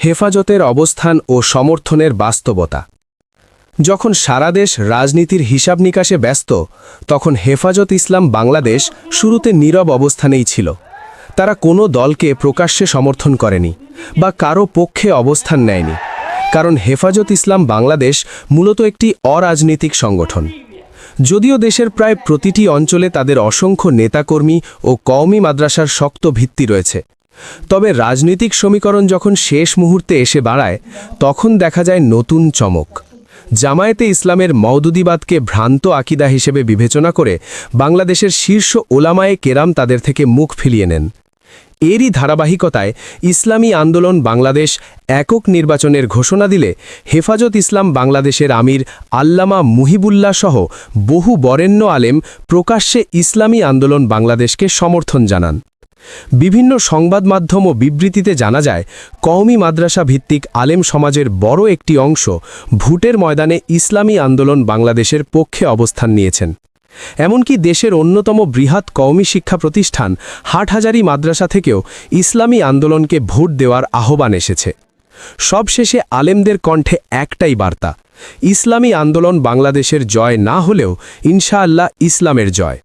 হেফাজতের অবস্থান ও সমর্থনের বাস্তবতা। যখন সারা দেশ রাজনীতির হিসাব নিকাশে ব্যস্ত, তখন হেফাজত ইসলাম বাংলাদেশ শুরুতে নীরব অবস্থানেই ছিল। তারা কোনো দলকে প্রকাশ্যে সমর্থন করেনি বা কারো পক্ষে অবস্থান নেয়নি, কারণ হেফাজত ইসলাম বাংলাদেশ মূলত একটি অরাজনৈতিক সংগঠন। যদিও দেশের প্রায় প্রতিটি অঞ্চলে তাদের অসংখ্য নেতাকর্মী ও কওমি মাদ্রাসার শক্ত ভিত্তি রয়েছে, তবে রাজনৈতিক সমীকরণ যখন শেষ মুহূর্তে এসে দাঁড়ায়, তখন দেখা যায় নতুন চমক। জামায়াতে ইসলামের মওদুদিবাদকে ভ্রান্ত আকিদা হিসেবে বিবেচনা করে বাংলাদেশের শীর্ষ ওলামায়ে কেরাম তাদের থেকে মুখ ফিরিয়ে নেন। এরই ধারাবাহিকতায় ইসলামী আন্দোলন বাংলাদেশ একক নির্বাচনের ঘোষণা দিলে হেফাজত ইসলাম বাংলাদেশের আমির আল্লামা মুহিবুল্লাহ সহ বহু বরেণ্য আলেম প্রকাশ্যে ইসলামী আন্দোলন বাংলাদেশকে সমর্থন জানান। বিভিন্ন সংবাদ মাধ্যম ও বিবৃতিতে জানা যায়, কওমি মাদ্রাসা ভিত্তিক আলেম সমাজের বড় একটি অংশ ভোটের ময়দানে ইসলামী আন্দোলন বাংলাদেশের পক্ষে অবস্থান নিয়েছেন। এমনকি দেশের অন্যতম বৃহৎ কওমি শিক্ষা প্রতিষ্ঠান হাটহাজারী মাদ্রাসা থেকেও ইসলামী আন্দোলনকে ভোট দেওয়ার আহ্বান এসেছে। সবশেষে আলেমদের কণ্ঠে একটাই বার্তা, ইসলামী আন্দোলন বাংলাদেশের জয় না হলেও ইনশাআল্লাহ ইসলামের জয়।